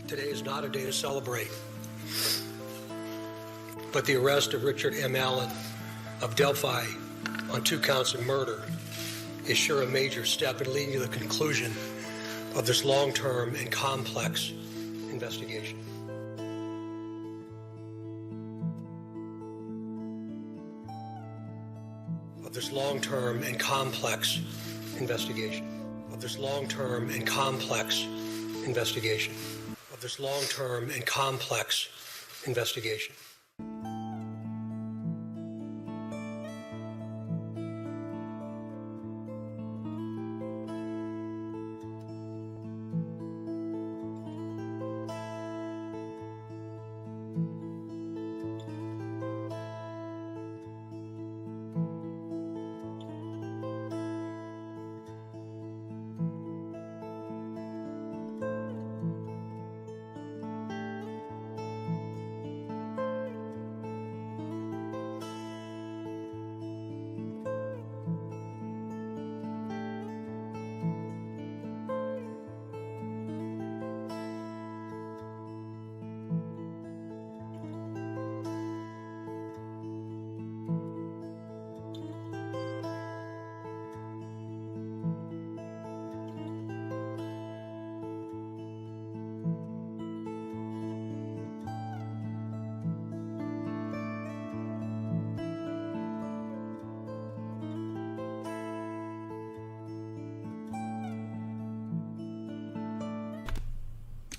Today is not a day to celebrate, but the arrest of Richard M. Allen of Delphi on 2 counts of murder is sure a major step in leading to the conclusion of this long-term and complex investigation. Of this long-term and complex investigation. Of this long-term and complex investigation. Of this long-term and complex investigation.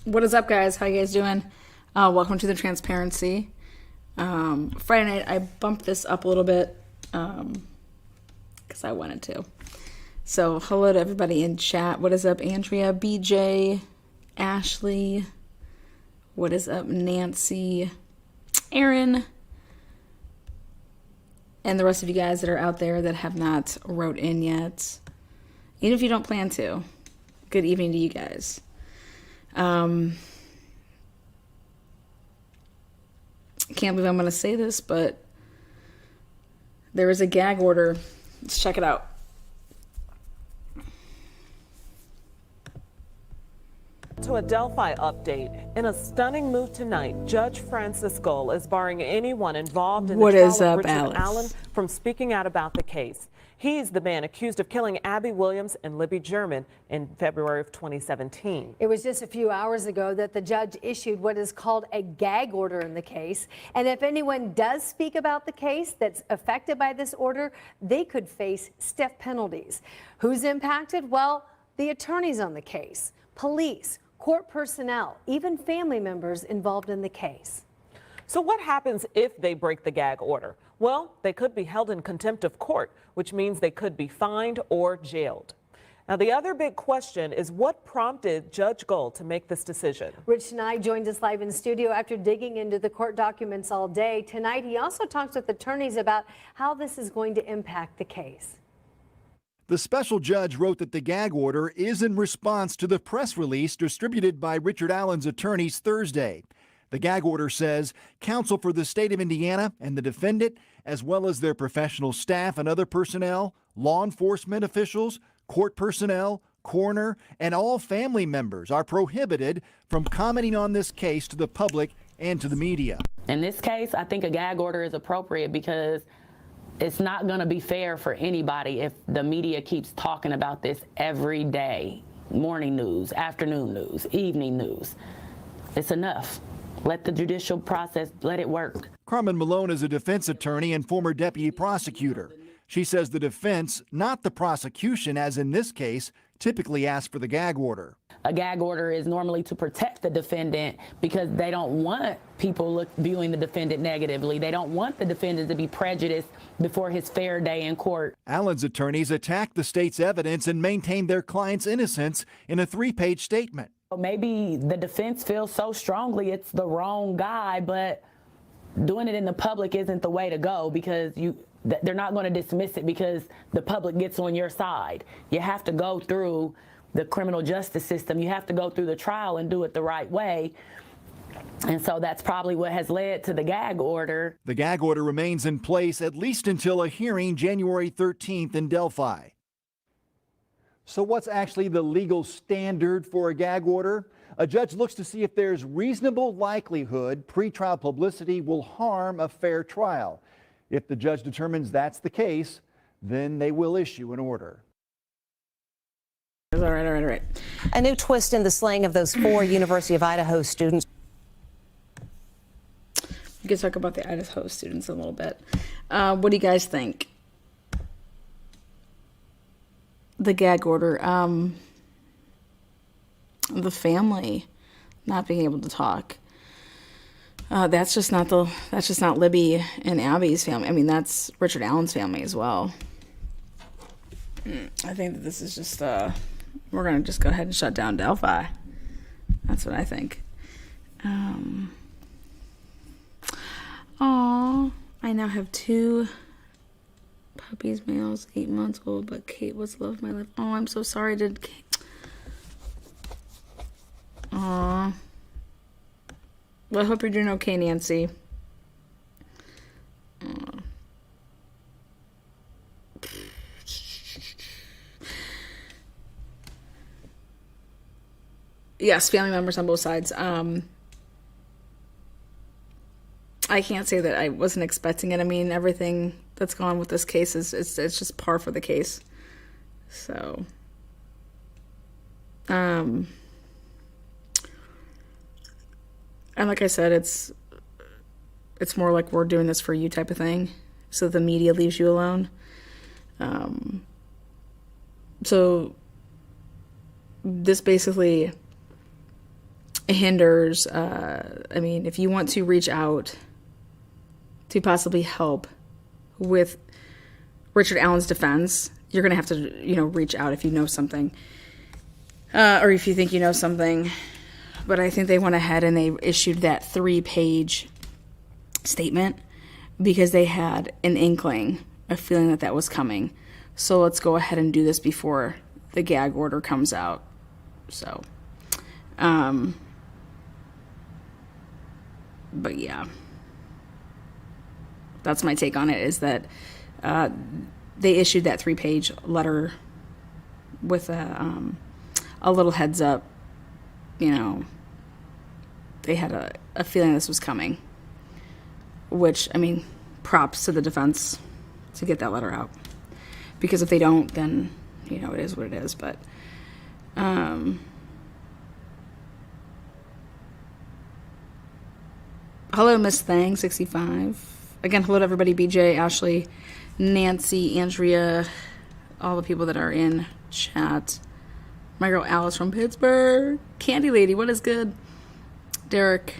What is up, guys? How you guys doing? Welcome to the Transparency. Friday night, I bumped this up a little bit because I wanted to. So, hello to everybody in chat. What is up, Andrea, BJ, Ashley? What is up, Nancy, Aaron, and the rest of you guys that are out there that have not wrote in yet. Even if you don't plan to, good evening to you guys. Can't believe I'm going to say this, but there is a gag order. Let's check it out. To a Delphi update. In a stunning move tonight, Judge Francis Gold is barring anyone involved in the trial of Richard Allen from speaking out about the case. He's the man accused of killing Abby Williams and Libby German in February of 2017. It was just a few hours ago that the judge issued what is called a gag order in the case. And if anyone does speak about the case that's affected by this order, they could face stiff penalties. Who's impacted? Well, the attorneys on the case, police, court personnel, even family members involved in the case. So what happens if they break the gag order? Well, they could be held in contempt of court, which means they could be fined or jailed. Now, the other big question is what prompted Judge Gold to make this decision? Rich Nye joined us live in studio after digging into the court documents all day. Tonight, he also talks with attorneys about how this is going to impact the case. The special judge wrote that the gag order is in response to the press release distributed by Richard Allen's attorneys Thursday. The gag order says counsel for the state of Indiana and the defendant, as well as their professional staff and other personnel, law enforcement officials, court personnel, coroner, and all family members are prohibited from commenting on this case to the public and to the media. In this case, I think a gag order is appropriate because it's not going to be fair for anybody if the media keeps talking about this every day. Morning news, afternoon news, evening news. It's enough. Let the judicial process, let it work. Carmen Malone is a defense attorney and former deputy prosecutor. She says the defense, not the prosecution, as in this case, typically asks for the gag order. A gag order is normally to protect the defendant because they don't want people viewing the defendant negatively. They don't want the defendant to be prejudiced before his fair day in court. Allen's attorneys attacked the state's evidence and maintained their client's innocence in a 3-page statement. Maybe the defense feels so strongly it's the wrong guy, but doing it in the public isn't the way to go because they're not going to dismiss it because the public gets on your side. You have to go through the criminal justice system. You have to go through the trial and do it the right way. And so that's probably what has led to the gag order. The gag order remains in place at least until a hearing January 13th in Delphi. So what's actually the legal standard for a gag order? A judge looks to see if there's reasonable likelihood pretrial publicity will harm a fair trial. If the judge determines that's the case, then they will issue an order. All right. A new twist in the slaying of those 4 University of Idaho students. We can talk about the Idaho students a little bit. What do you guys think? The gag order, the family not being able to talk. That's just not Libby and Abby's family. I mean, that's Richard Allen's family as well. I think that this is just, we're going to just go ahead and shut down Delphi. That's what I think. Aw, I now have 2 puppies, males, 8 months old, but Kate was the love of my life. Oh, I'm so sorry, did Kate... Aw. Well, I hope you're doing okay, Nancy. Yes, family members on both sides. I can't say that I wasn't expecting it. I mean, everything that's gone with this case is it's just par for the case. So, and like I said, it's more like we're doing this for you type of thing. So the media leaves you alone. So this basically hinders, I mean, if you want to reach out to possibly help with Richard Allen's defense, you're going to have to, reach out if you know something, or if you think you know something. But I think they went ahead and they issued that 3-page statement because they had an inkling, a feeling that was coming. So let's go ahead and do this before the gag order comes out. So, but yeah, that's my take on it, is that they issued that 3-page letter with a little heads up. They had a feeling this was coming, which, I mean, props to the defense to get that letter out, because if they don't, then, it is what it is. But hello, Miss Thang 65. Again, hello to everybody. BJ, Ashley, Nancy, Andrea, all the people that are in chat. My girl Alice from Pittsburgh. Candy Lady, what is good? Derek.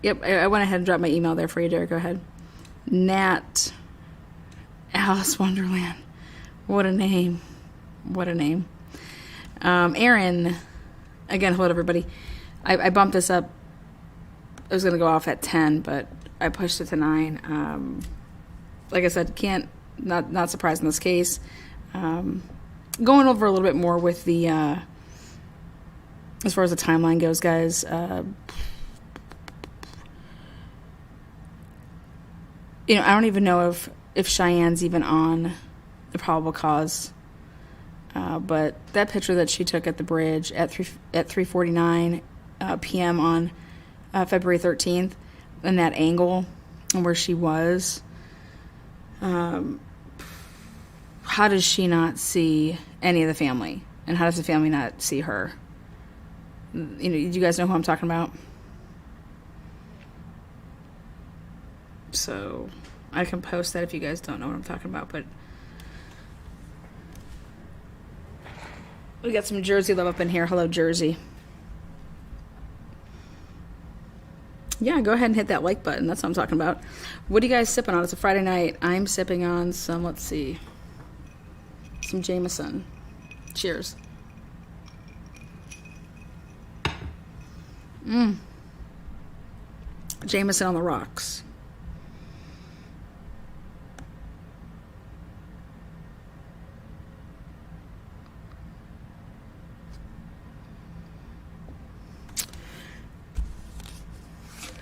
Yep, I went ahead and dropped my email there for you, Derek. Go ahead. Nat. Alice Wonderland. What a name. What a name. Aaron. Again, hello to everybody. I bumped this up. It was going to go off at 10, but I pushed it to 9. Like I said, not surprised in this case. Going over a little bit more with the, as far as the timeline goes, guys, I don't even know if Cheyenne's even on the probable cause. But that picture that she took at the bridge at 3:49 p.m. on February 13th, and that angle and where she was, how does she not see any of the family? And how does the family not see her? Do you guys know who I'm talking about? So I can post that if you guys don't know what I'm talking about. But we got some Jersey love up in here. Hello, Jersey. Yeah, go ahead and hit that like button. That's what I'm talking about. What are you guys sipping on? It's a Friday night. I'm sipping on some, let's see, some Jameson. Cheers. Jameson on the rocks.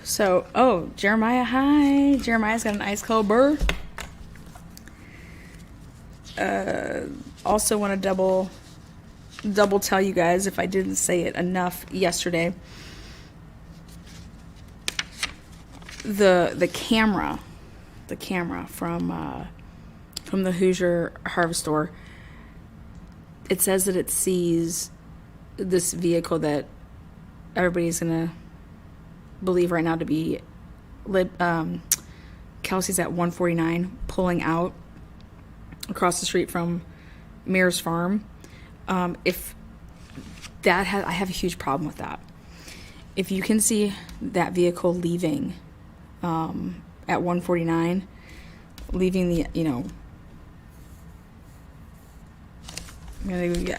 So, Jeremiah, hi. Jeremiah's got an ice cold burr. also want to double tell you guys, if I didn't say it enough yesterday, the camera from the Hoosier Harvest Store, it says that it sees this vehicle that everybody's gonna believe right now to be Kelsey's at 149 pulling out across the street from Mears Farm. If that I have a huge problem with that. If you can see that vehicle leaving at 149, leaving the,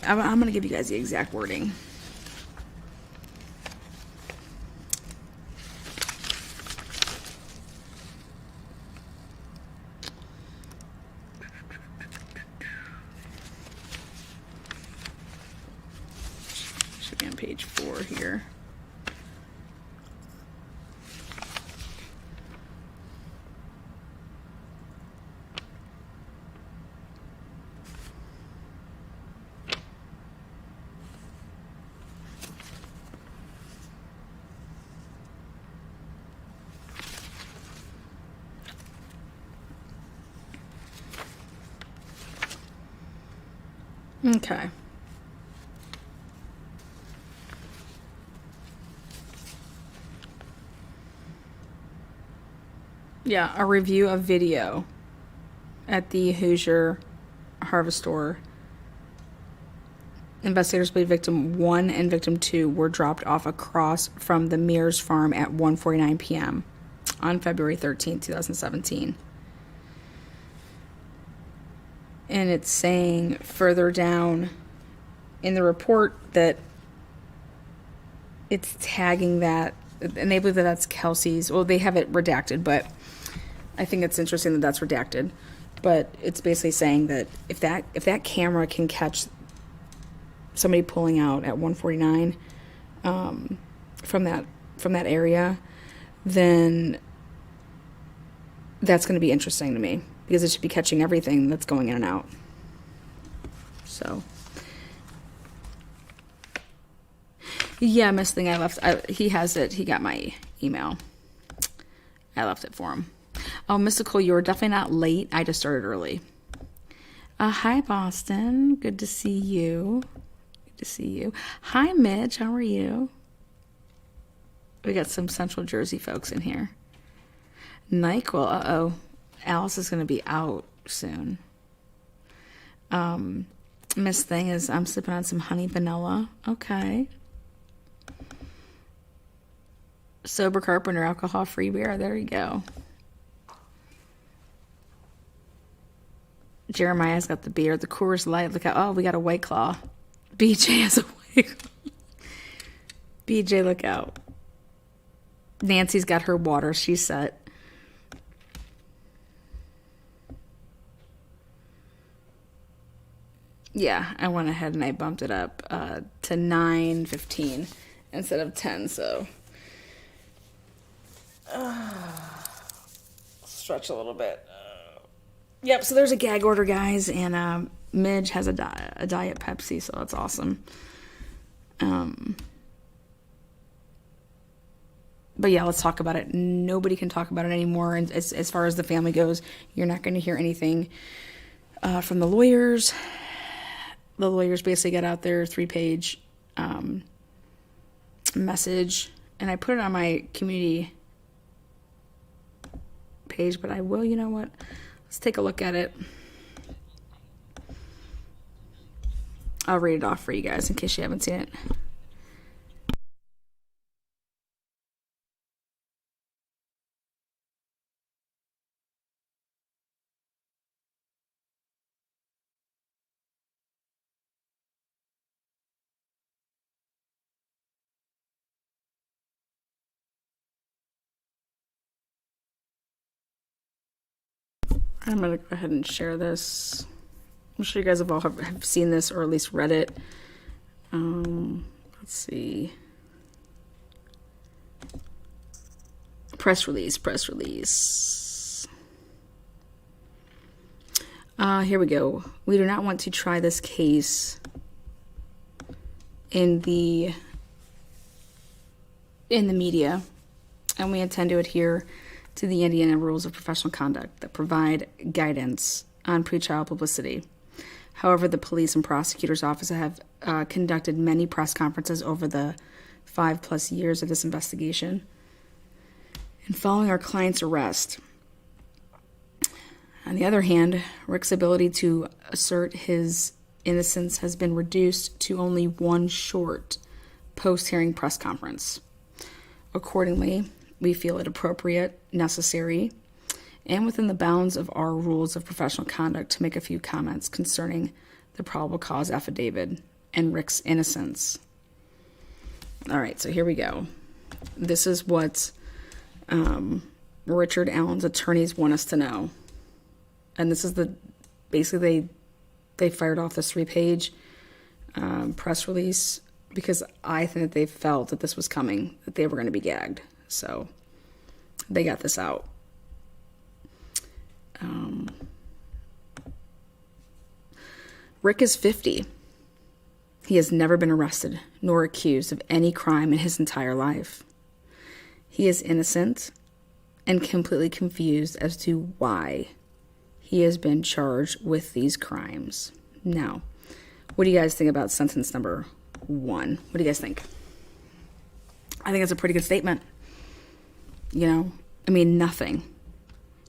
I'm gonna give you guys the exact wording. Should be on page 4 here. Okay. Yeah, a review of video at the Hoosier Harvest Store. Investigators believe victim 1 and victim 2 were dropped off across from the Mears Farm at 1:49 p.m. on February 13, 2017. And it's saying further down in the report that it's tagging that, and they believe that that's Kelsey's. Well, they have it redacted, but I think it's interesting that that's redacted. But it's basically saying that if that camera can catch somebody pulling out at 149 from that area, then that's going to be interesting to me, because it should be catching everything that's going in and out. So, yeah, Miss Thing, he has it. He got my email. I left it for him. Oh, Mystical, you were definitely not late. I just started early. Hi, Boston. Good to see you. Good to see you. Hi, Mitch. How are you? We got some Central Jersey folks in here. NyQuil. Uh-oh. Alice is going to be out soon. Miss Thing is, I'm sipping on some honey vanilla. Okay. Sober Carpenter, alcohol-free beer. There you go. Jeremiah's got the beer. The Coors Light. Look out. Oh, we got a White Claw. BJ has a White Claw. BJ, look out. Nancy's got her water. She's set. Yeah, I went ahead and I bumped it up to 9:15 instead of 10, so stretch a little bit. Yep, so there's a gag order, guys, and Midge has a Diet Pepsi, so that's awesome. But yeah, let's talk about it. Nobody can talk about it anymore, and as far as the family goes, you're not going to hear anything from the lawyers. The lawyers basically got out their 3-page message, and I put it on my community page, but I will, you know what? Let's take a look at it. I'll read it off for you guys in case you haven't seen it. I'm going to go ahead and share this. I'm sure you guys have all have seen this or at least read it. Let's see. Press release. Here we go. We do not want to try this case in the media, and we intend to adhere to the Indiana rules of professional conduct that provide guidance on pretrial publicity. However, the police and prosecutor's office have conducted many press conferences over the 5+ years of this investigation. And following our client's arrest, on the other hand, Rick's ability to assert his innocence has been reduced to only one short post-hearing press conference. Accordingly, we feel it appropriate, necessary, and within the bounds of our rules of professional conduct to make a few comments concerning the probable cause affidavit and Rick's innocence. All right, so here we go. This is what Richard Allen's attorneys want us to know. And this is basically they fired off this 3-page press release because I think that they felt that this was coming, that they were going to be gagged. So they got this out. Rick is 50. He has never been arrested nor accused of any crime in his entire life. He is innocent and completely confused as to why he has been charged with these crimes. Now, what do you guys think about sentence number 1? What do you guys think? I think it's a pretty good statement. You know, I mean, nothing.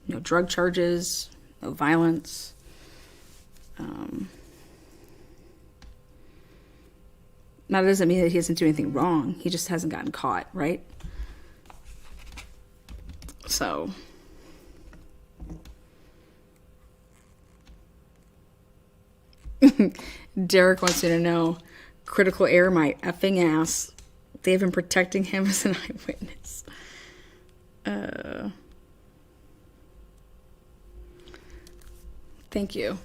No drug charges, no violence. Now, that doesn't mean that he doesn't do anything wrong. He just hasn't gotten caught, right? So, Derek wants you to know, critical error, my effing ass. They've been protecting him as an eyewitness. Thank you.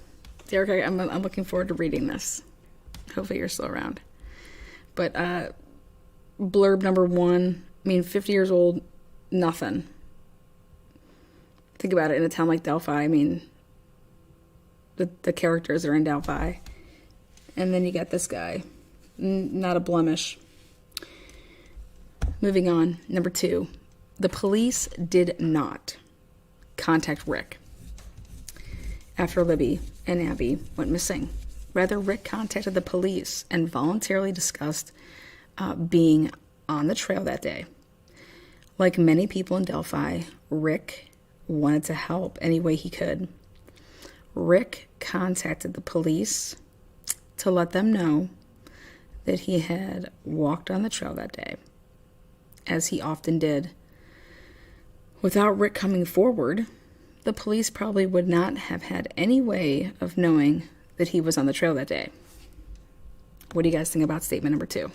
Derek, I'm looking forward to reading this. Hopefully you're still around. But blurb number 1, I mean, 50 years old, nothing. Think about it, in a town like Delphi, I mean, the characters are in Delphi. And then you got this guy. Not a blemish. Moving on. Number 2. The police did not contact Rick after Libby and Abby went missing. Rather, Rick contacted the police and voluntarily discussed being on the trail that day. Like many people in Delphi, Rick wanted to help any way he could. Rick contacted the police to let them know that he had walked on the trail that day, as he often did. Without Rick coming forward, the police probably would not have had any way of knowing that he was on the trail that day. What do you guys think about statement number 2?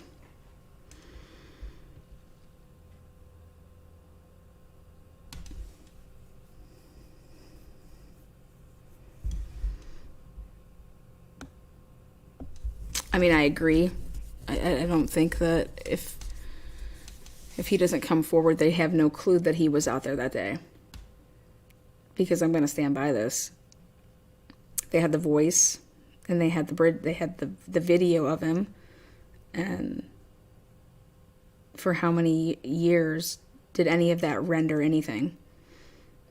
I mean, I agree. I don't think that if he doesn't come forward, they have no clue that he was out there that day. Because I'm going to stand by this. They had the voice, and they had the video of him, and for how many years did any of that render anything?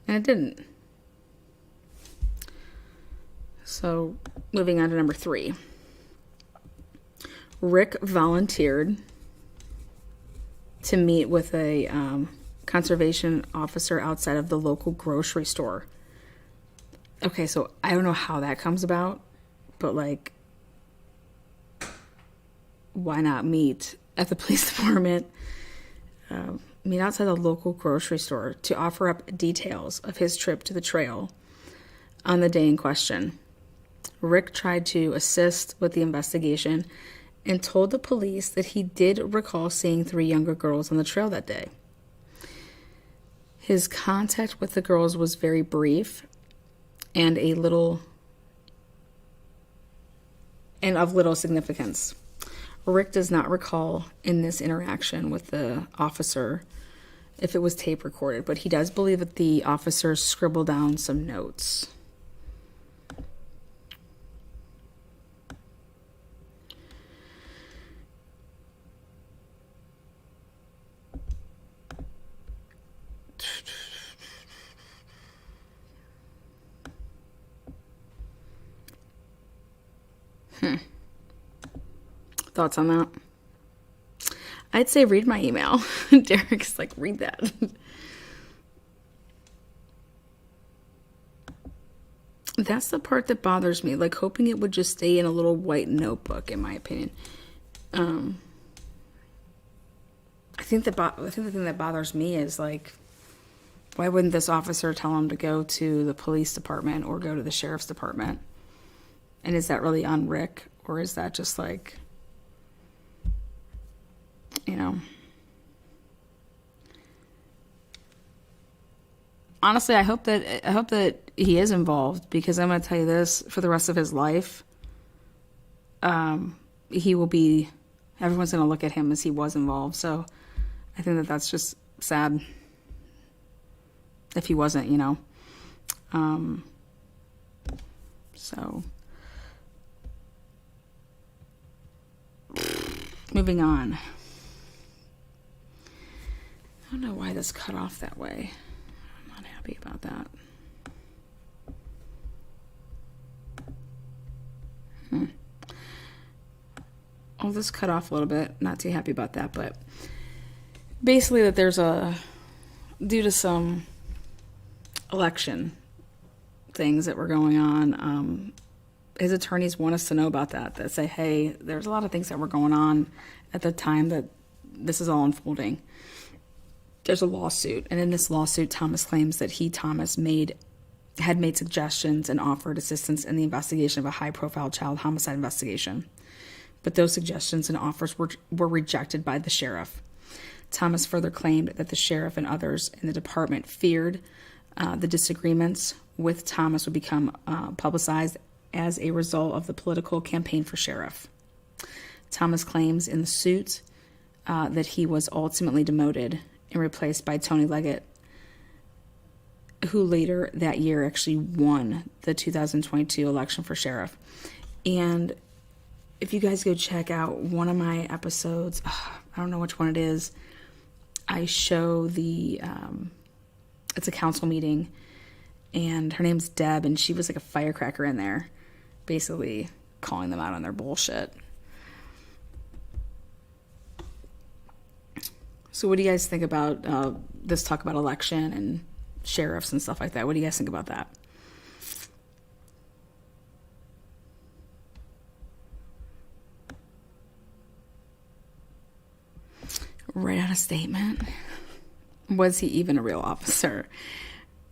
And it didn't. So, moving on to number 3. Rick volunteered to meet with a conservation officer outside of the local grocery store. Okay, so I don't know how that comes about, but like, why not meet at the police department? Meet outside the local grocery store to offer up details of his trip to the trail on the day in question. Rick tried to assist with the investigation and told the police that he did recall seeing 3 younger girls on the trail that day. His contact with the girls was very brief and of little significance. Rick does not recall in this interaction with the officer if it was tape recorded, but he does believe that the officer scribbled down some notes. Thoughts on that? I'd say read my email. Derek's like, read that. That's the part that bothers me. Like, hoping it would just stay in a little white notebook, in my opinion. I think the thing that bothers me is, like, why wouldn't this officer tell him to go to the police department or go to the sheriff's department? And is that really on Rick? Or is that just like, you know? Honestly, I hope that he is involved, because I'm going to tell you this, for the rest of his life, he will be, everyone's going to look at him as he was involved. So I think that that's just sad if he wasn't, you know. So moving on. I don't know why this cut off that way. I'm not happy about that. Oh, this cut off a little bit. Not too happy about that, but basically that there's due to some election things that were going on, his attorneys want us to know about that say, hey, there's a lot of things that were going on at the time that this is all unfolding. There's a lawsuit, and in this lawsuit, Thomas claims that Thomas had made suggestions and offered assistance in the investigation of a high-profile child homicide investigation. But those suggestions and offers were rejected by the sheriff. Thomas further claimed that the sheriff and others in the department feared the disagreements with Thomas would become publicized as a result of the political campaign for sheriff. Thomas claims in the suit that he was ultimately demoted and replaced by Tony Leggett, who later that year actually won the 2022 election for sheriff. And if you guys go check out one of my episodes, I don't know which one it is, I show it's a council meeting, and her name's Deb, and she was like a firecracker in there, basically calling them out on their bullshit. So what do you guys think about this talk about election and sheriffs and stuff like that? What do you guys think about that? Write out a statement. Was he even a real officer?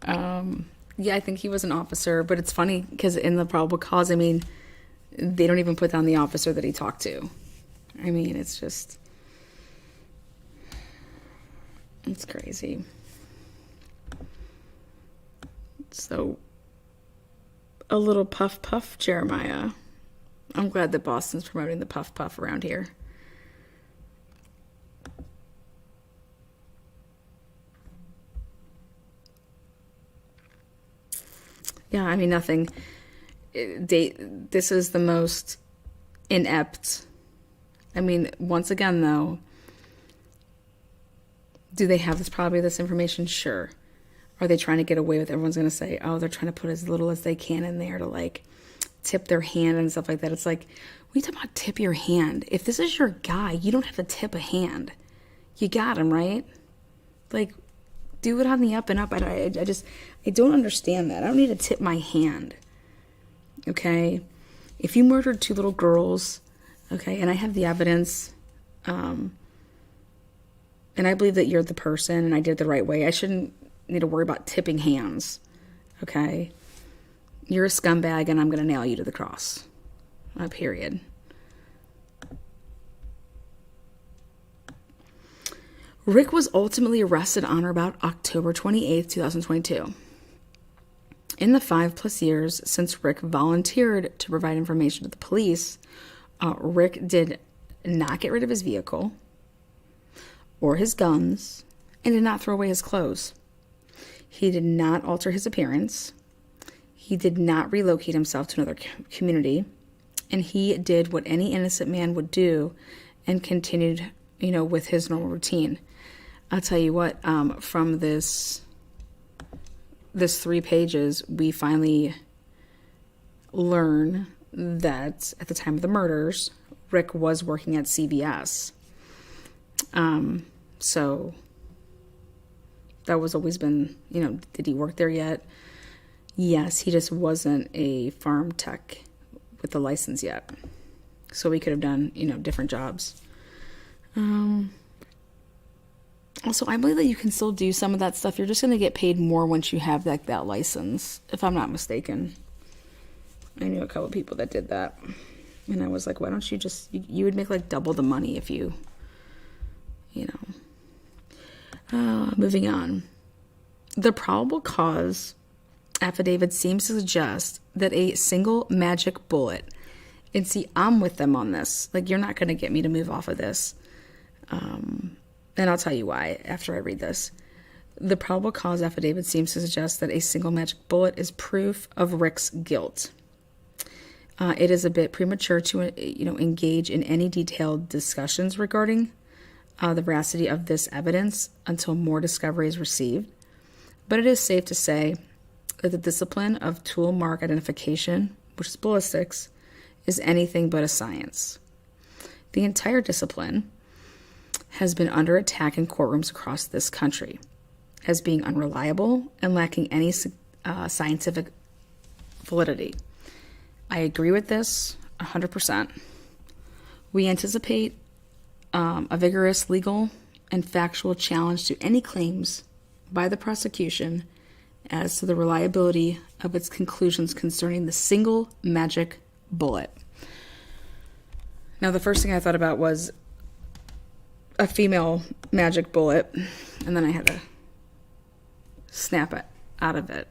Yeah, I think he was an officer, but it's funny because in the probable cause, I mean, they don't even put down the officer that he talked to. I mean, it's just, it's crazy. So, a little puff puff, Jeremiah. I'm glad that Boston's promoting the puff puff around here. Yeah, I mean, nothing. This is the most inept. I mean, once again, though, do they have this information? Sure. Are they trying to get away with it? Everyone's going to say, oh, they're trying to put as little as they can in there to, like, tip their hand and stuff like that. It's like, what are you talking about, tip your hand? If this is your guy, you don't have to tip a hand. You got him, right? Like, do it on the up and up. I don't understand that. I don't need to tip my hand. Okay? If you murdered 2 little girls, okay, and I have the evidence, and I believe that you're the person and I did it the right way, I shouldn't need to worry about tipping hands. Okay? You're a scumbag and I'm going to nail you to the cross. Period. Rick was ultimately arrested on or about October 28th, 2022. In the 5+ years since Rick volunteered to provide information to the police, Rick did not get rid of his vehicle or his guns and did not throw away his clothes. He did not alter his appearance. He did not relocate himself to another community. And he did what any innocent man would do and continued, with his normal routine. I'll tell you what, from this this 3 pages, we finally learn that at the time of the murders, Rick was working at CVS. So that was always been, did he work there yet? Yes, he just wasn't a farm tech with the license yet. So we could have done, different jobs. Also, I believe that you can still do some of that stuff. You're just going to get paid more once you have that license, if I'm not mistaken. I knew a couple people that did that. And I was like, why don't you just, you would make like double the money if you moving on. The probable cause affidavit seems to suggest that a single magic bullet, and see, I'm with them on this. Like, you're not going to get me to move off of this. And I'll tell you why after I read this. The probable cause affidavit seems to suggest that a single magic bullet is proof of Rick's guilt. It is a bit premature to, engage in any detailed discussions regarding the veracity of this evidence until more discovery is received. But it is safe to say that the discipline of tool mark identification, which is ballistics, is anything but a science. The entire discipline has been under attack in courtrooms across this country as being unreliable and lacking any scientific validity. I agree with this 100%. We anticipate a vigorous legal and factual challenge to any claims by the prosecution as to the reliability of its conclusions concerning the single magic bullet. Now, the first thing I thought about was a female magic bullet, and then I had to snap it out of it.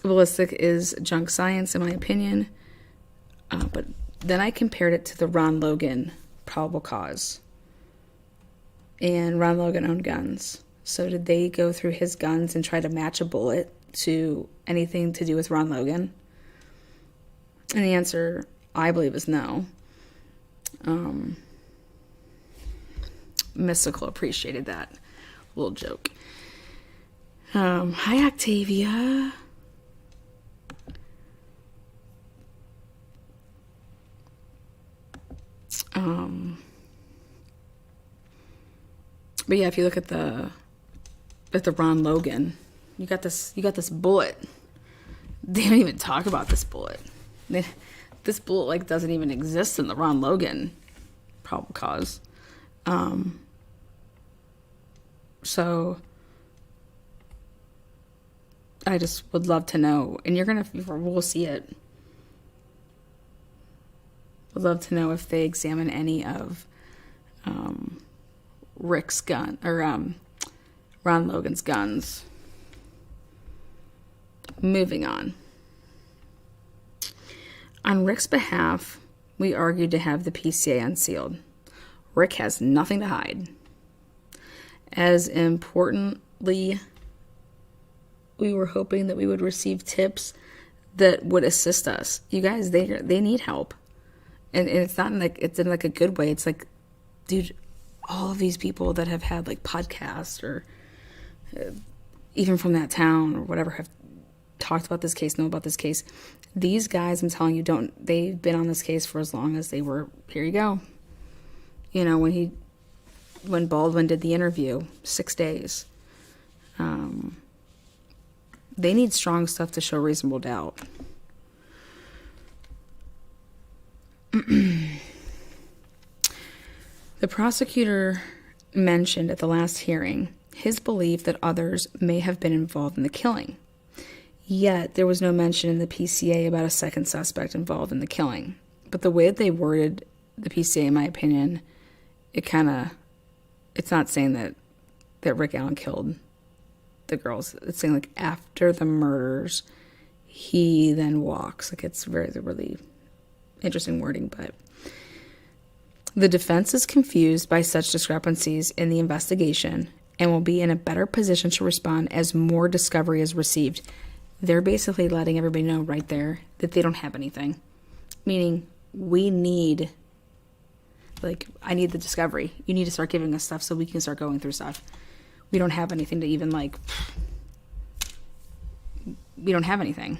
Ballistic is junk science, in my opinion, but then I compared it to the Ron Logan probable cause. And Ron Logan owned guns. So did they go through his guns and try to match a bullet to anything to do with Ron Logan? And the answer, I believe, is no. Mystical appreciated that little joke. Hi, Octavia. But yeah, if you look at the Ron Logan, you got this bullet. They don't even talk about this bullet. This bullet doesn't even exist in the Ron Logan probable cause. So I just would love to know, and we'll see it. Would love to know if they examine any of Rick's gun or Ron Logan's guns. Moving on. On Rick's behalf, we argued to have the PCA unsealed. Rick has nothing to hide. As importantly, we were hoping that we would receive tips that would assist us. You guys, they need help. And it's not it's in a good way. It's like, dude, all of these people that have had podcasts or even from that town or whatever have talked about this case, know about this case. These guys, I'm telling you, they've been on this case for as long as they were. Here you go. When Baldwin did the interview, 6 days. They need strong stuff to show reasonable doubt. The prosecutor mentioned at the last hearing his belief that others may have been involved in the killing. Yet there was no mention in the PCA about a second suspect involved in the killing. But the way that they worded the PCA, in my opinion, it's not saying that Rick Allen killed the girls. It's saying after the murders, he then walks. It's really interesting wording, but the defense is confused by such discrepancies in the investigation and will be in a better position to respond as more discovery is received. They're basically letting everybody know right there that they don't have anything. Meaning, we need, I need the discovery. You need to start giving us stuff so we can start going through stuff. We don't have anything to even, like, we don't have anything.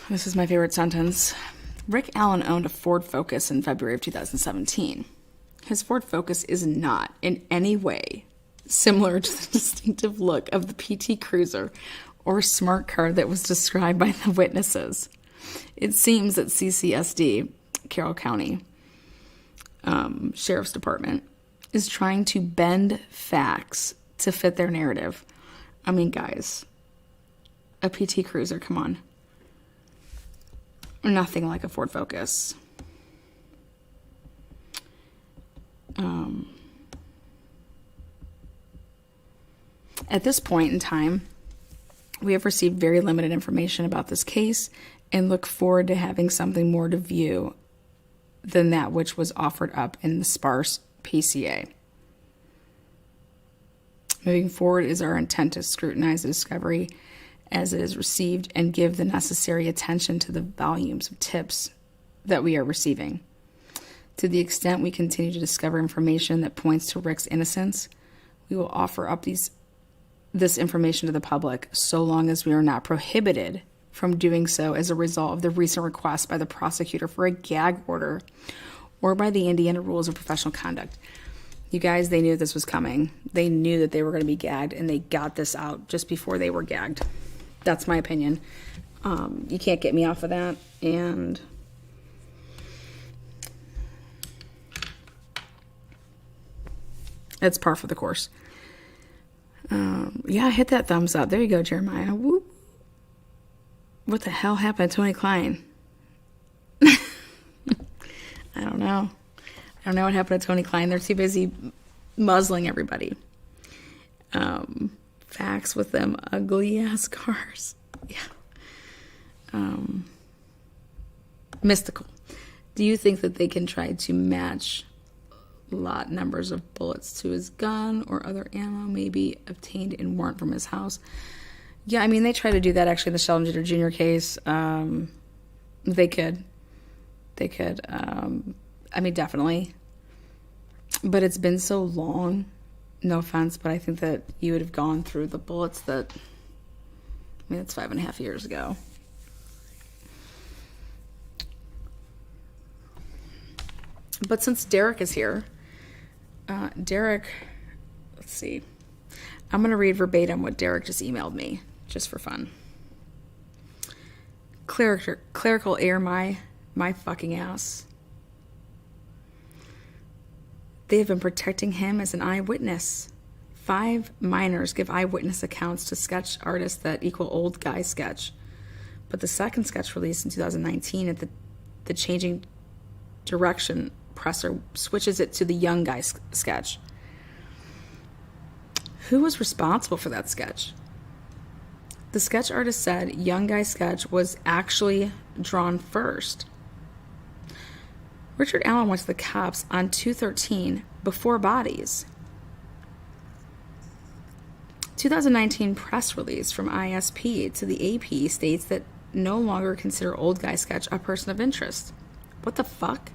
This is my favorite sentence. Rick Allen owned a Ford Focus in February of 2017. His Ford Focus is not in any way similar to the distinctive look of the PT Cruiser or smart car that was described by the witnesses. It seems that CCSD, Carroll County Sheriff's Department, is trying to bend facts to fit their narrative. I mean, guys, a PT Cruiser, come on. Nothing like a Ford Focus. At this point in time, we have received very limited information about this case and look forward to having something more to view than that which was offered up in the sparse PCA. Moving forward is our intent to scrutinize the discovery as it is received and give the necessary attention to the volumes of tips that we are receiving. To the extent we continue to discover information that points to Rick's innocence, we will offer up this information to the public so long as we are not prohibited from doing so as a result of the recent request by the prosecutor for a gag order or by the Indiana Rules of Professional Conduct. You guys, they knew this was coming. They knew that they were going to be gagged, and they got this out just before they were gagged. That's my opinion. You can't get me off of that, and it's par for the course. Yeah, hit that thumbs up. There you go, Jeremiah. Woo. What the hell happened to Tony Klein? I don't know. I don't know what happened to Tony Klein. They're too busy muzzling everybody. Facts with them ugly ass cars. Yeah. Mystical. Do you think that they can try to match lot numbers of bullets to his gun or other ammo maybe obtained in warrant from his house? Yeah, I mean, they tried to do that actually in the Sheldon Jeter Jr. case. They could. I mean, definitely. But it's been so long. No offense, but I think that you would have gone through the bullets that, I mean, it's 5.5 years ago. But since Derek is here, Derek, let's see. I'm going to read verbatim what Derek just emailed me, just for fun. Clerical error, my fucking ass. They have been protecting him as an eyewitness. 5 minors give eyewitness accounts to sketch artists that equal old guy sketch. But the second sketch released in 2019 at the changing direction presser switches it to the young guy sketch. Who was responsible for that sketch? The sketch artist said young guy sketch was actually drawn first. Richard Allen went to the cops on 2/13 before bodies. 2019 press release from ISP to the AP states that no longer consider old guy sketch a person of interest. What the fuck?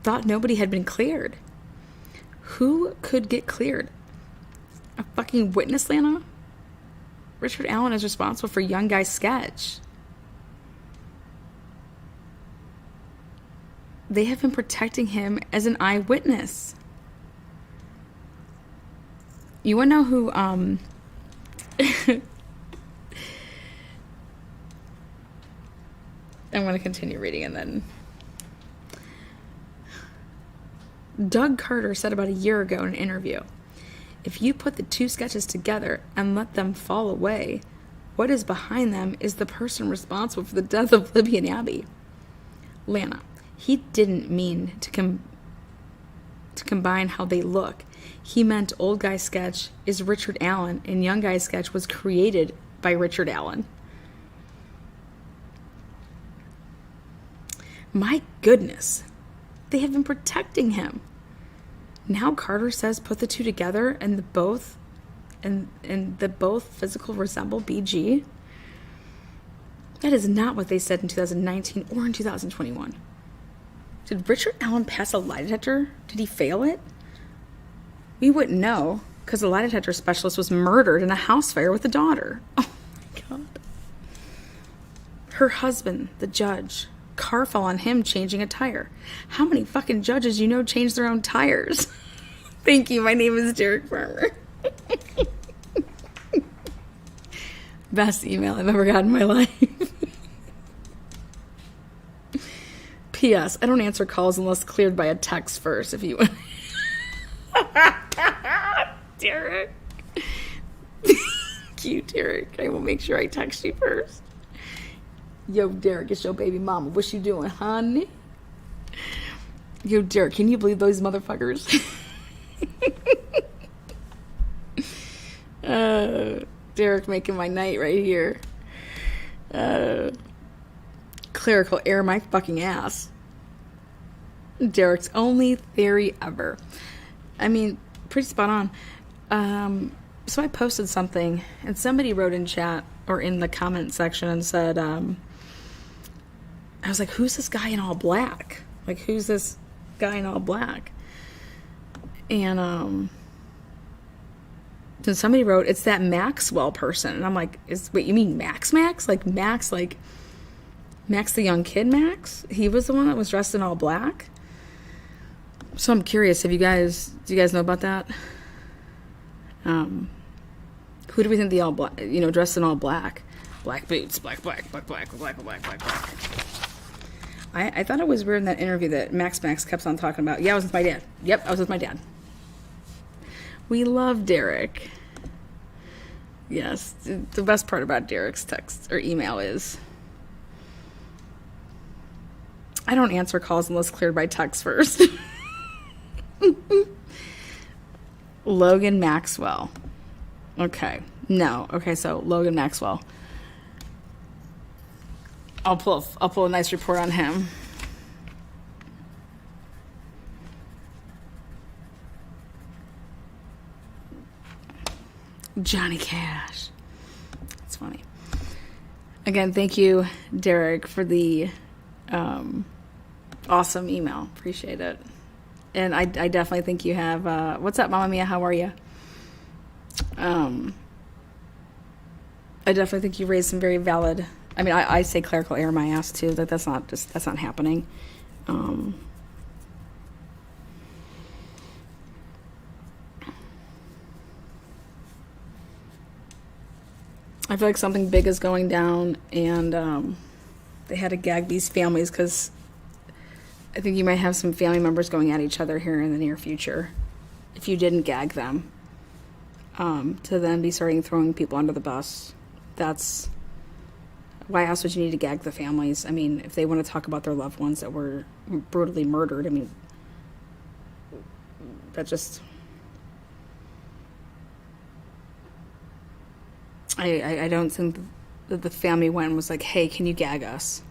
Thought nobody had been cleared. Who could get cleared? A fucking witness, Lana? Richard Allen is responsible for young guy sketch. They have been protecting him as an eyewitness. You want to know who, I'm going to continue reading and then. Doug Carter said about a year ago in an interview, if you put the two sketches together and let them fall away, What is behind them is the person responsible for the death of Libby and Abby. Lana, he didn't mean to combine how they look. He meant old guy sketch is Richard Allen and young guy sketch was created by Richard Allen. My goodness, they have been protecting him. Now Carter says put the two together and the both physical resemble BG. That is not what they said in 2019 or in 2021. Did Richard Allen pass a lie detector? Did he fail it? We wouldn't know because the lie detector specialist was murdered in a house fire with a daughter. Oh my God. Her husband, the judge, car fell on him changing a tire. How many fucking judges you know change their own tires? Thank you. My name is Derek Farmer. Best email I've ever gotten in my life. P.S. I don't answer calls unless cleared by a text first. If you want. Derek. Thank you, Derek. I will make sure I text you first. Yo, Derek, it's your baby mama. What you doing, honey? Yo, Derek, can you believe those motherfuckers? Derek making my night right here. Clerical error my fucking ass. Derek's only theory ever. I mean, pretty spot on. So I posted something and somebody wrote in chat or in the comment section and said, I was like, who's this guy in all black? Like, who's this guy in all black? And then somebody wrote, it's that Maxwell person. And I'm like, wait, you mean Max? Like Max the young kid Max? He was the one that was dressed in all black? So I'm curious, do you guys know about that? Who do we think the all black, dressed in all black? Black boots, black. I thought it was weird in that interview that Max kept on talking about, yeah, I was with my dad. Yep, I was with my dad. We love Derek. Yes, the best part about Derek's text or email is I don't answer calls unless cleared by text first. Logan Maxwell. Okay. No. Okay, so Logan Maxwell. I'll pull a nice report on him. Johnny Cash. That's funny. Again, thank you, Derek, for the awesome email. Appreciate it. And I definitely think you have... what's up, Mama Mia? How are you? I definitely think you raised some very valid... I mean, I say clerical error my ass, too. That's not happening. I feel like something big is going down, and they had to gag these families because I think you might have some family members going at each other here in the near future if you didn't gag them, to then be starting throwing people under the bus. That's why else would you need to gag the families? I mean, if they want to talk about their loved ones that were brutally murdered, I mean, that just... I don't think that the family went and was like, hey, can you gag us?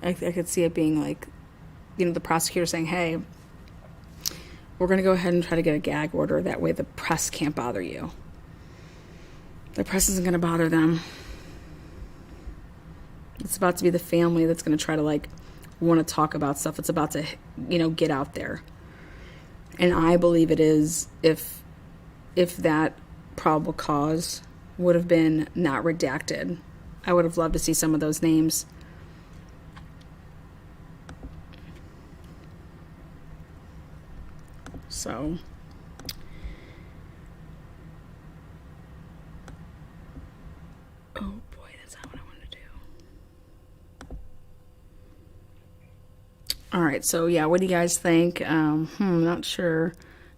I could see it being like, the prosecutor saying, hey, we're going to go ahead and try to get a gag order. That way the press can't bother you. The press isn't going to bother them. It's about to be the family that's going to try to, want to talk about stuff. It's about to, get out there. And I believe it is if that probable cause would have been not redacted. I would have loved to see some of those names. So, oh boy, that's not what I wanted to do. All right, so yeah, what do you guys think? Not sure.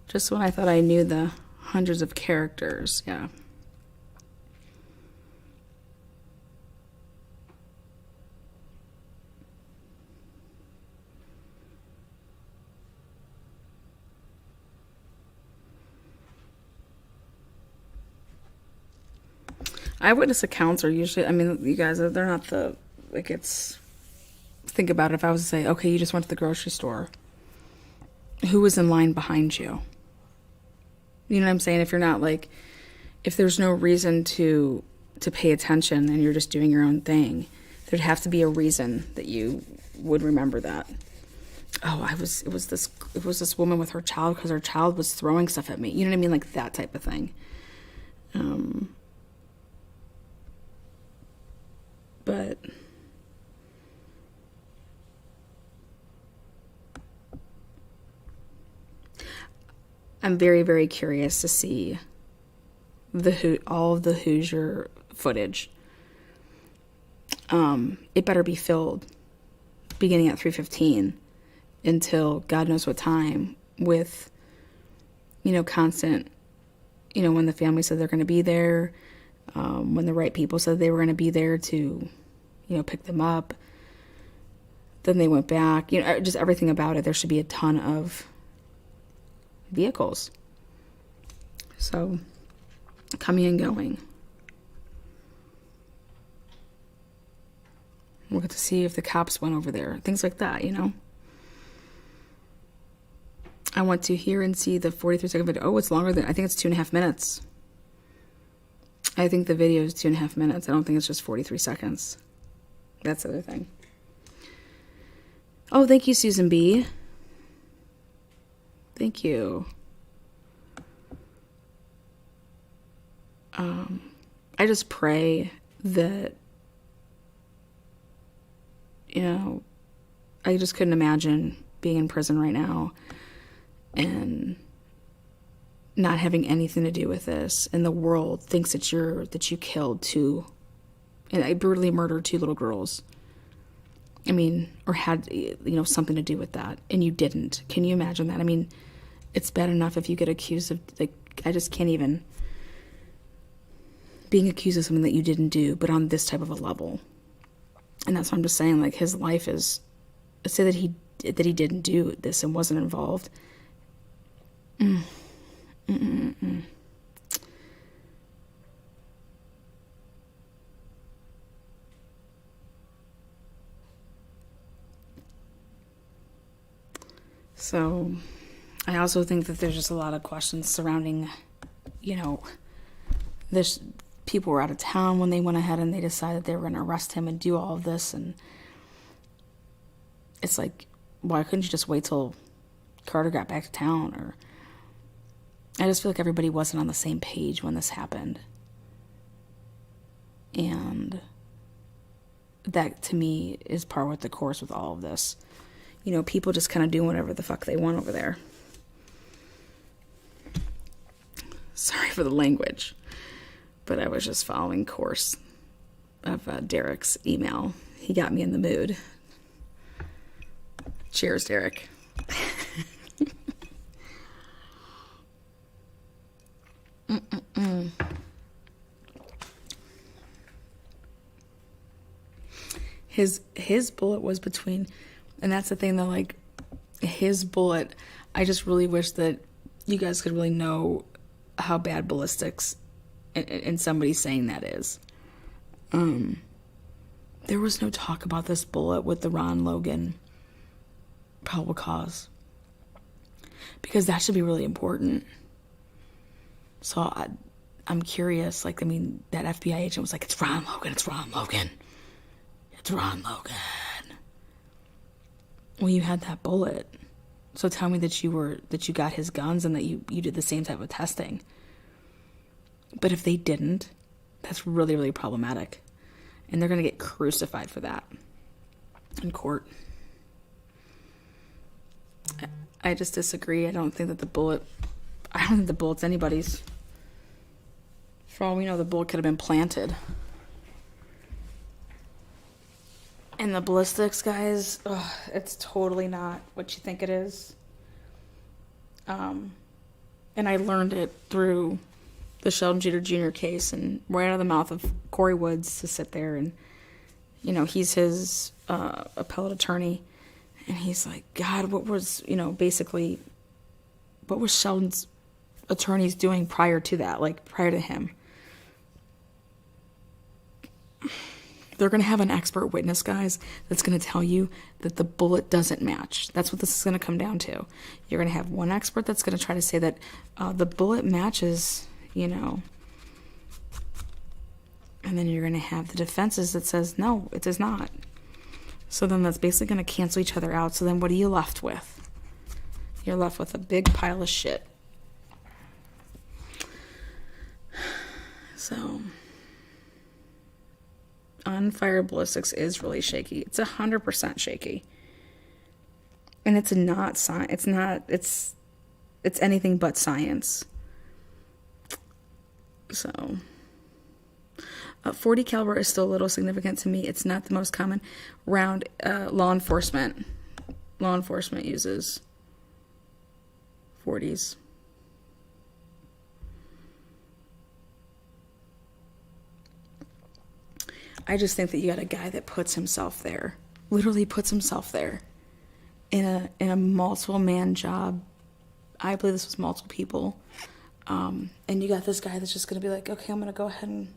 Just when I thought I knew the hundreds of characters, yeah. Eyewitness accounts are usually, I mean, you guys, they're not think about it. If I was to say, okay, you just went to the grocery store, who was in line behind you? You know what I'm saying? If you're not if there's no reason to pay attention and you're just doing your own thing, there'd have to be a reason that you would remember that. Oh, it was this woman with her child because her child was throwing stuff at me. You know what I mean? Like that type of thing. But I'm very, very curious to see all of the Hoosier footage. It better be filled beginning at 3:15 until God knows what time with, constant, when the family said they're going to be there, when the right people said they were going to be there to, pick them up. Then they went back, just everything about it. There should be a ton of vehicles. So, coming and going. We'll get to see if the cops went over there. Things like that, I want to hear and see the 43-second video. Oh, it's longer than, I think it's 2.5 minutes. I think the video is 2.5 minutes. I don't think it's just 43 seconds. That's the other thing. Oh, thank you, Susan B. Thank you. I just pray that, I just couldn't imagine being in prison right now and not having anything to do with this, and the world thinks that you killed and I brutally murdered 2 little girls. I mean, or had, something to do with that, and you didn't. Can you imagine that? I mean, it's bad enough if you get accused of, I just can't even, being accused of something that you didn't do, but on this type of a level. And that's what I'm just saying, his life is, say that he didn't do this and wasn't involved. So, I also think that there's just a lot of questions surrounding, this. People were out of town when they went ahead and they decided they were going to arrest him and do all of this, and it's why couldn't you just wait till Carter got back to town? Or I just feel like everybody wasn't on the same page when this happened, and that to me is par with the course with all of this. People just kind of do whatever the fuck they want over there. Sorry for the language, but I was just following course of Derek's email. He got me in the mood. Cheers, Derek. His bullet was between, and that's the thing though, his bullet, I just really wish that you guys could really know how bad ballistics and somebody saying that is. There was no talk about this bullet with the Ron Logan probable cause, because that should be really important. So I'm curious, that FBI agent was like, it's Ron Logan, it's Ron Logan. It's Ron Logan. Well, you had that bullet. So tell me that you got his guns and that you did the same type of testing. But if they didn't, that's really, really problematic. And they're going to get crucified for that in court. I just disagree. I don't think the bullet's anybody's. For all we know, the bullet could have been planted. And the ballistics, guys, it's totally not what you think it is. And I learned it through the Sheldon Jeter Jr. case, and right out of the mouth of Corey Woods to sit there and, he's his appellate attorney, and he's like, God, what was Sheldon's attorneys doing prior to that, prior to him? They're going to have an expert witness, guys, that's going to tell you that the bullet doesn't match. That's what this is going to come down to. You're going to have one expert that's going to try to say that the bullet matches, you know. And then you're going to have the defenses that says, no, it does not. So then that's basically going to cancel each other out. So then what are you left with? You're left with a big pile of shit. So, on-fire ballistics is really shaky. It's 100% shaky. And it's not science. It's anything but science. So, 40 caliber is still a little significant to me. It's not the most common round. Law enforcement uses 40s. I just think that you got a guy that puts himself there, literally puts himself there in a multiple man job. I believe this was multiple people. And you got this guy that's just going to be like, okay, I'm going to go ahead and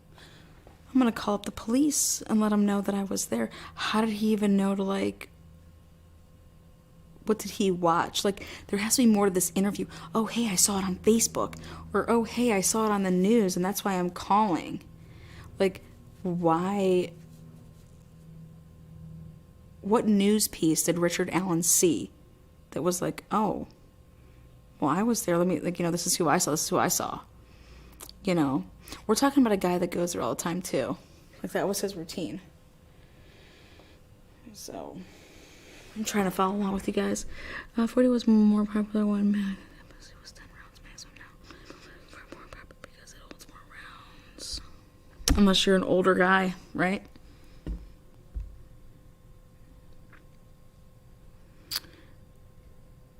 I'm going to call up the police and let them know that I was there. How did he even know to, like, what did he watch? Like, there has to be more to this interview. Oh, hey, I saw it on Facebook. Or, oh, hey, I saw it on the news and that's why I'm calling. Like, why? What news piece did Richard Allen see that was like, oh, well, I was there. Let me, like, you know, this is who I saw. This is who I saw. You know, we're talking about a guy that goes there all the time too. Like, that was his routine. So, I'm trying to follow along with you guys. 40 was more popular when man. It was 10 rounds maximum now. More popular because it holds more rounds. Unless you're an older guy, right?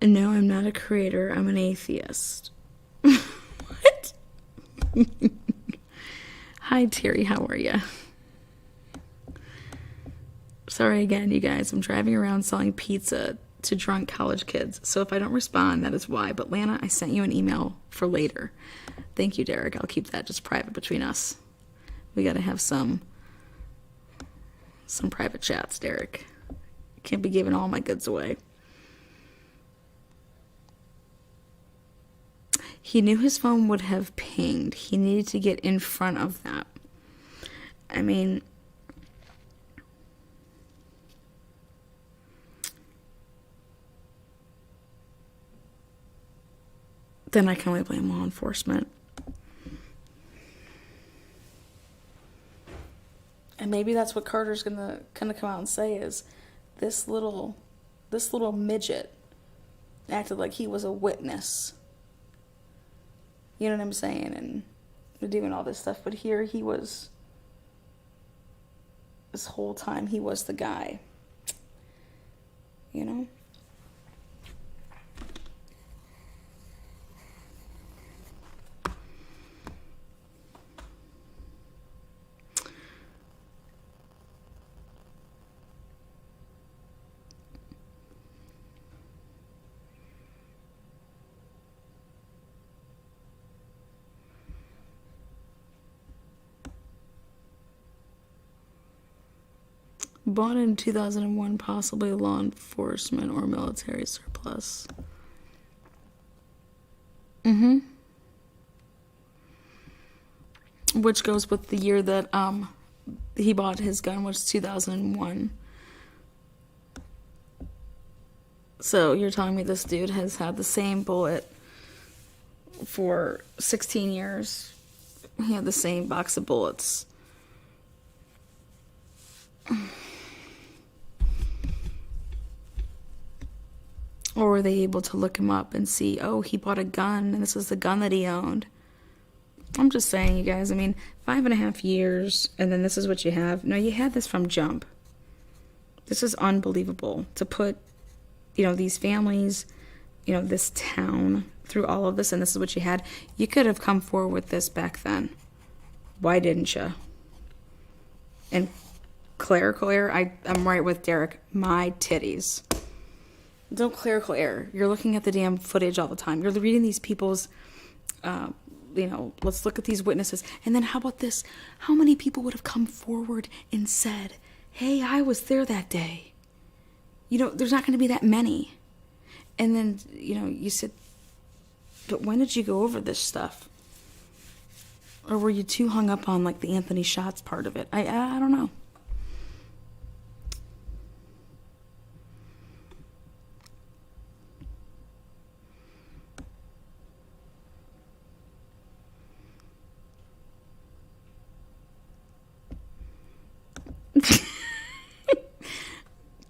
No, I'm not a creator. I'm an atheist. What? Hi, Terry. How are you? Sorry again, you guys. I'm driving around selling pizza to drunk college kids. So if I don't respond, that is why. But Lana, I sent you an email for later. Thank you, Derek. I'll keep that just private between us. We got to have some private chats, Derek. Can't be giving all my goods away. He knew his phone would have pinged. He needed to get in front of that. I mean, then I can only blame law enforcement. And maybe that's what Carter's gonna come out and say is this little midget acted like he was a witness. You know what I'm saying? And doing all this stuff. But here he was, this whole time he was the guy. You know? Bought in 2001, possibly law enforcement or military surplus. Which goes with the year that he bought his gun, which is 2001. So you're telling me this dude has had the same bullet for 16 years. He had the same box of bullets. Or were they able to look him up and see, oh, he bought a gun, and this is the gun that he owned? I'm just saying, you guys, I mean, 5.5 years, and then this is what you have. No, you had this from jump. This is unbelievable to put, you know, these families, you know, this town through all of this, and this is what you had. You could have come forward with this back then. Why didn't you? And clerical error, I'm right with Derek. My titties. Don't clerical error. You're looking at the damn footage all the time. You're reading these people's let's look at these witnesses. And then how about this? How many people would have come forward and said, hey, I was there that day? There's not going to be that many. And then, you said, but when did you go over this stuff? Or were you too hung up on, like, the Anthony Shots part of it? I don't know.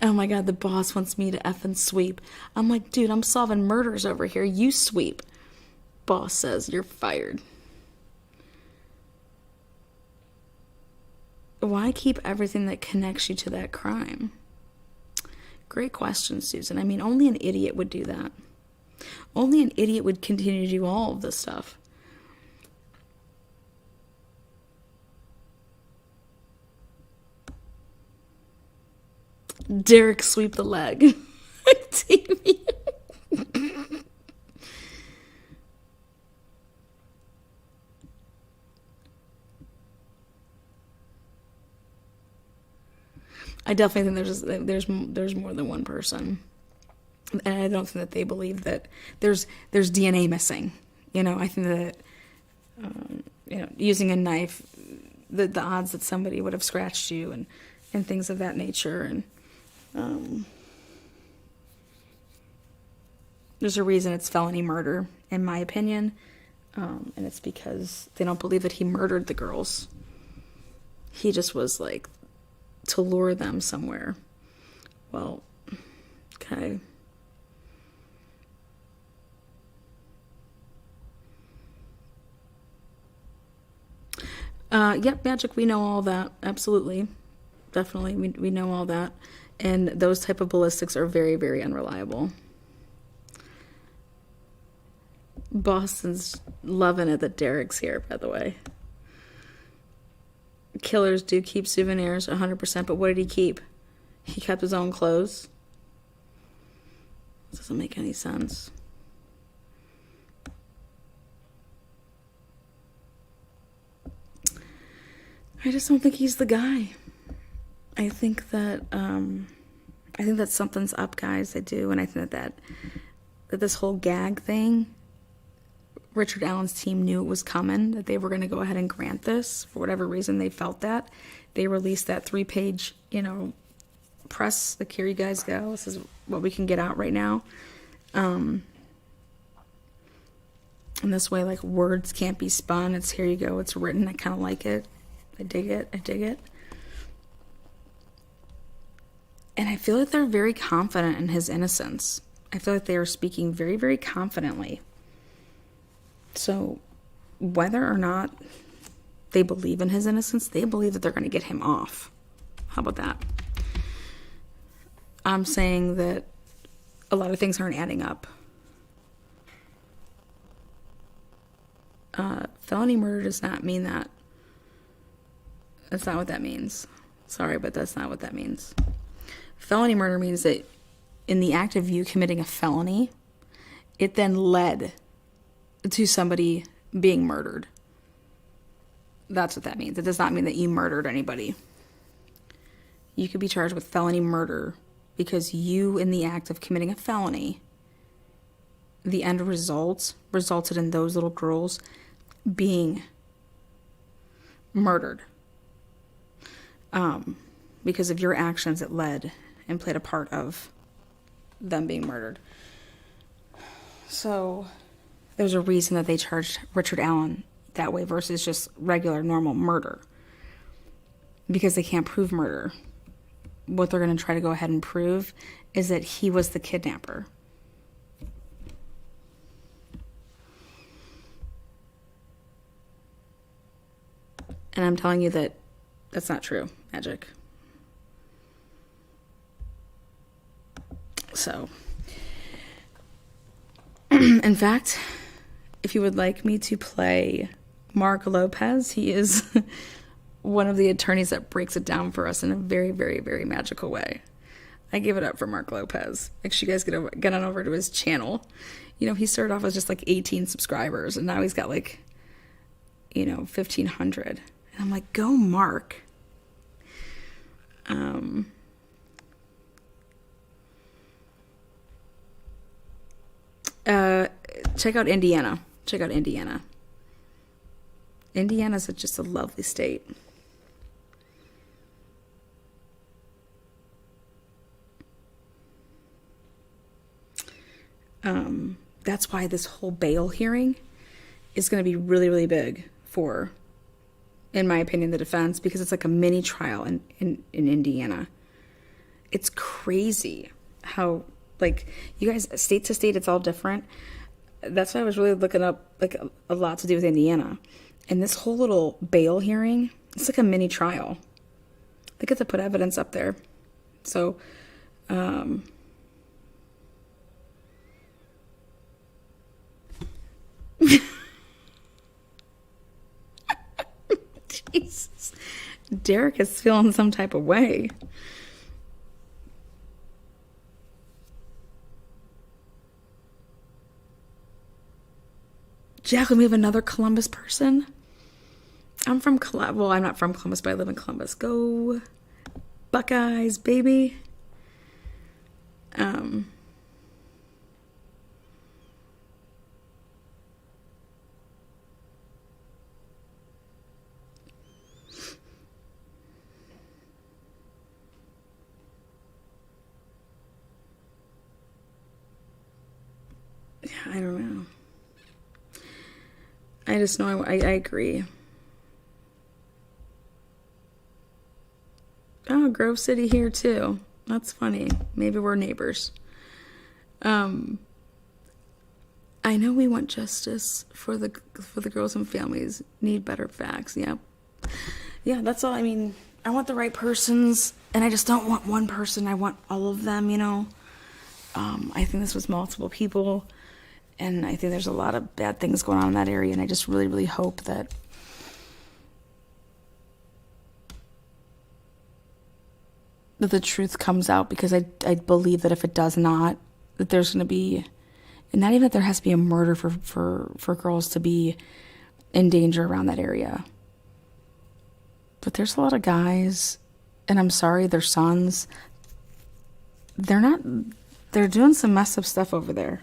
Oh my God, the boss wants me to effing sweep. I'm like, dude, I'm solving murders over here. You sweep. Boss says you're fired. Why keep everything that connects you to that crime? Great question, Susan. I mean, only an idiot would do that. Only an idiot would continue to do all of this stuff. Derek sweep the leg. TV. I definitely think there's more than one person, and I don't think that they believe that there's DNA missing. I think that using a knife, the odds that somebody would have scratched you and things of that nature, and there's a reason it's felony murder, in my opinion, and it's because they don't believe that he murdered the girls. He just was like to lure them somewhere. Well, okay. Yep, Magic, we know all that. Absolutely. Definitely, we know all that. And those type of ballistics are very, very unreliable. Boston's loving it that Derek's here, by the way. Killers do keep souvenirs 100%, but what did he keep? He kept his own clothes? Doesn't make any sense. I just don't think he's the guy. I think that something's up, guys. I do, and I think that this whole gag thing, Richard Allen's team knew it was coming, that they were going to go ahead and grant this. For whatever reason, they felt that. They released that 3-page, press, like, here you guys go. This is what we can get out right now. And this way, like, words can't be spun. It's here you go. It's written. I kind of like it. I dig it. And I feel like they're very confident in his innocence. I feel like they are speaking very, very confidently. So whether or not they believe in his innocence, they believe that they're going to get him off. How about that? I'm saying that a lot of things aren't adding up. Felony murder does not mean that. That's not what that means. Sorry, but that's not what that means. Felony murder means that in the act of you committing a felony, it then led to somebody being murdered. That's what that means. It does not mean that you murdered anybody. You could be charged with felony murder because you, in the act of committing a felony, the end result resulted in those little girls being murdered. Because of your actions, it led and played a part of them being murdered. So there's a reason that they charged Richard Allen that way versus just regular, normal murder. Because they can't prove murder. What they're going to try to go ahead and prove is that he was the kidnapper. And I'm telling you that that's not true, Magic. So, in fact, if you would like me to play Mark Lopez, he is one of the attorneys that breaks it down for us in a very, very, very magical way. I give it up for Mark Lopez. Make sure you guys get on over to his channel. He started off with just like 18 subscribers, and now he's got like $1,500. And I'm like, go Mark. Check out Indiana. Indiana's just a lovely state. That's why this whole bail hearing is going to be really, really big for, in my opinion, the defense, because it's like a mini trial in Indiana. It's crazy how, like, you guys, state to state, it's all different. That's why I was really looking up, like, a lot to do with Indiana. And this whole little bail hearing, it's like a mini trial. They get to put evidence up there. So, Jesus. Derek is feeling some type of way. Jacqueline, we have another Columbus person. I'm from Columbus. Well, I'm not from Columbus, but I live in Columbus. Go Buckeyes, baby. I don't know. I just know I agree. Oh, Grove City here too. That's funny. Maybe we're neighbors. I know we want justice for the girls and families. Need better facts. Yeah. Yeah, that's all. I mean, I want the right persons, and I just don't want one person. I want all of them, I think this was multiple people. And I think there's a lot of bad things going on in that area, and I just really, really hope that the truth comes out, because I believe that if it does not, that there's going to be, and not even that there has to be a murder for girls to be in danger around that area. But there's a lot of guys, and I'm sorry, their sons, they're doing some messed up stuff over there.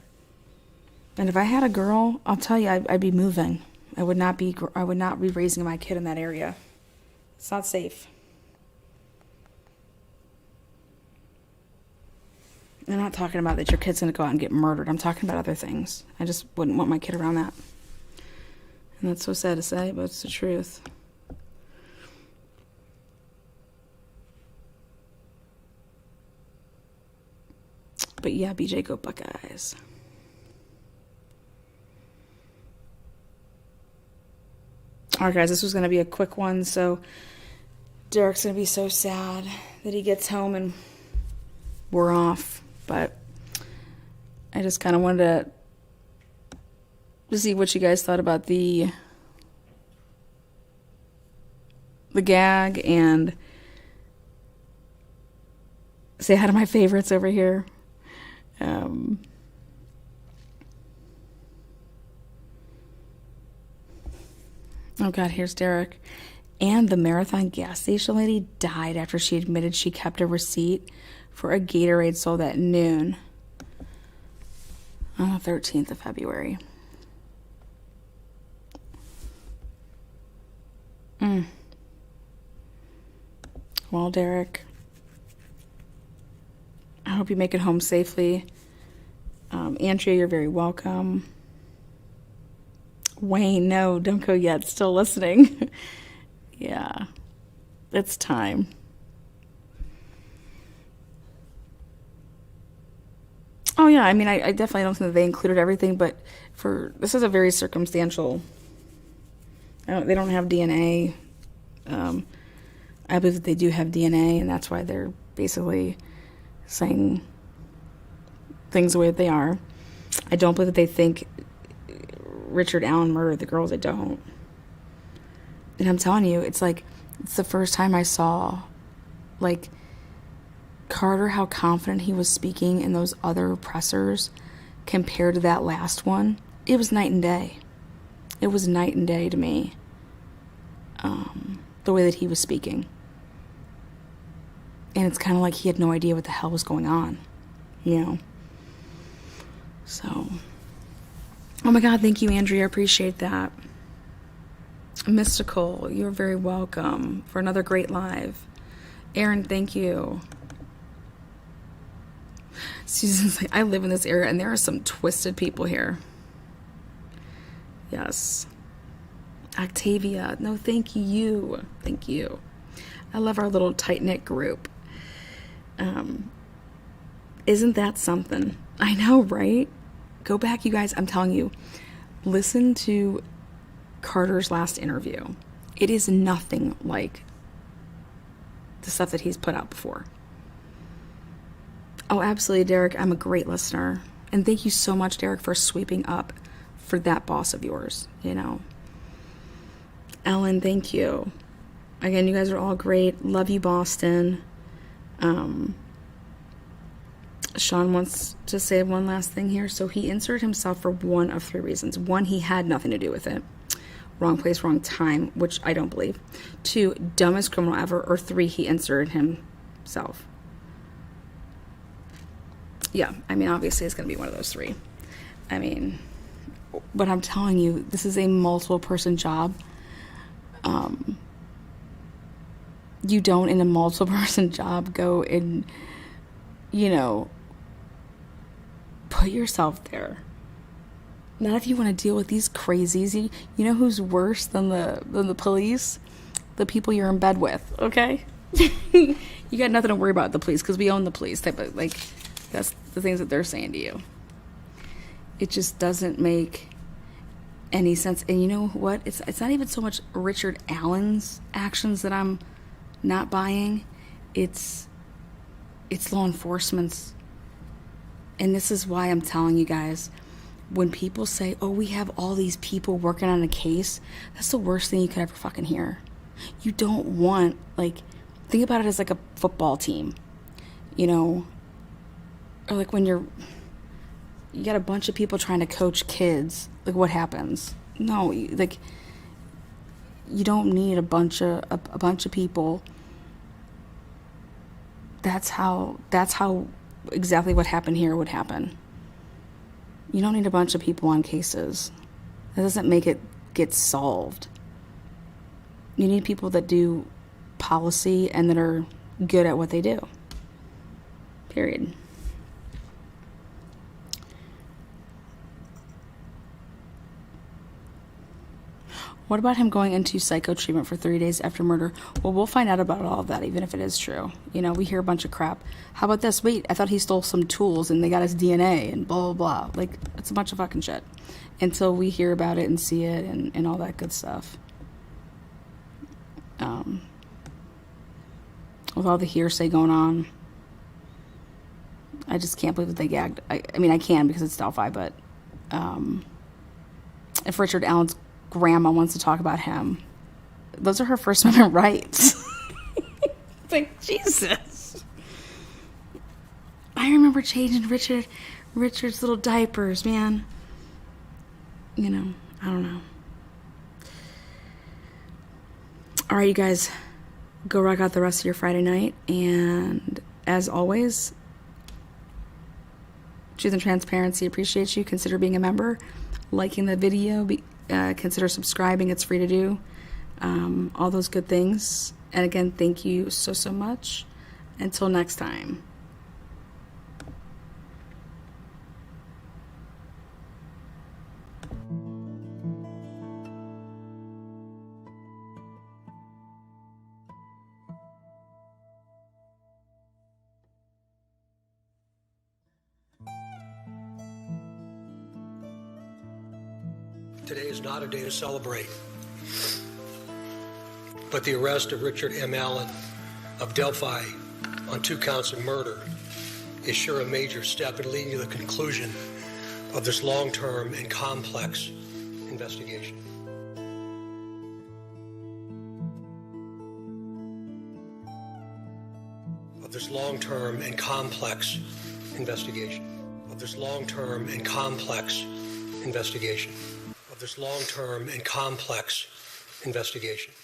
And if I had a girl, I'll tell you, I'd be moving. I would not be raising my kid in that area. It's not safe. I'm not talking about that your kid's going to go out and get murdered. I'm talking about other things. I just wouldn't want my kid around that. And that's so sad to say, but it's the truth. But yeah, BJ, go Buckeyes. Alright guys, this was going to be a quick one, so Derek's going to be so sad that he gets home and we're off, but I just kind of wanted to see what you guys thought about the gag and say hi to my favorites over here. Oh God, here's Derek. And the Marathon gas station lady died after she admitted she kept a receipt for a Gatorade sold at noon on the 13th of February. Well, Derek, I hope you make it home safely. Andrea, you're very welcome. Wayne, no, don't go yet. Still listening. Yeah, it's time. Oh, yeah, I mean, I definitely don't think that they included everything, but this is a very circumstantial. They don't have DNA. I believe that they do have DNA, and that's why they're basically saying things the way that they are. I don't believe that they think Richard Allen murdered the girls. I don't. And I'm telling you, it's the first time I saw, Carter, how confident he was speaking in those other pressers compared to that last one. It was night and day. It was night and day to me. the way that he was speaking. And it's kind of like he had no idea what the hell was going on, you know? So, oh my God, thank you, Andrea. I appreciate that. Mystical, you're very welcome for another great live. Aaron, thank you. Susan's like, I live in this area and there are some twisted people here. Yes. Octavia, no, thank you. Thank you. I love our little tight-knit group. Isn't that something? I know, right? Go back, you guys. I'm telling you, listen to Carter's last interview. It is nothing like the stuff that he's put out before. Oh, absolutely, Derek. I'm a great listener. And thank you so much, Derek, for sweeping up for that boss of yours, you know. Ellen, thank you. Again, you guys are all great. Love you, Boston. Sean wants to say one last thing here. So he inserted himself for one of three reasons. One, he had nothing to do with it. Wrong place, wrong time, which I don't believe. Two, dumbest criminal ever. Or three, he inserted himself. Yeah, I mean, obviously it's going to be one of those three. I mean, but I'm telling you, this is a multiple person job. You don't, in a multiple person job, go and, you know, put yourself there. Not if you want to deal with these crazies. You know who's worse than the police? The people you're in bed with, okay? You got nothing to worry about the police, because we own the police. But, like, that's the things that they're saying to you. It just doesn't make any sense. And you know what? It's not even so much Richard Allen's actions that I'm not buying. It's law enforcement's. And this is why I'm telling you guys, when people say, oh, we have all these people working on a case, that's the worst thing you could ever fucking hear. You don't want, like, think about it as like a football team, you know, or like when you got a bunch of people trying to coach kids, like what happens? No, like, you don't need a bunch of people. That's how exactly what happened here would happen. You don't need a bunch of people on cases. That doesn't make it get solved. You need people that do policy and that are good at what they do. Period. What about him going into psycho treatment for 30 days after murder? Well, we'll find out about all of that, even if it is true. You know, we hear a bunch of crap. How about this? Wait, I thought he stole some tools and they got his DNA and blah, blah, blah. Like, it's a bunch of fucking shit. Until we hear about it and see it and all that good stuff. With all the hearsay going on. I just can't believe that they gagged. I mean, I can because it's Delphi, but if Richard Allen's grandma wants to talk about him, those are her First Amendment rights. It's like, Jesus. I remember changing Richard's little diapers, man. You know, I don't know. All right, you guys, go rock out the rest of your Friday night. And as always, Truth and Transparency appreciates you. Consider being a member, liking the video, consider subscribing. It's free to do. All those good things. And again, thank you so much. Until next time. Today is not a day to celebrate, but the arrest of Richard M. Allen of Delphi on 2 counts of murder is sure a major step in leading to the conclusion of this long-term and complex investigation. Of this long-term and complex investigation. Of this long-term and complex investigation. Of this long-term and complex investigation.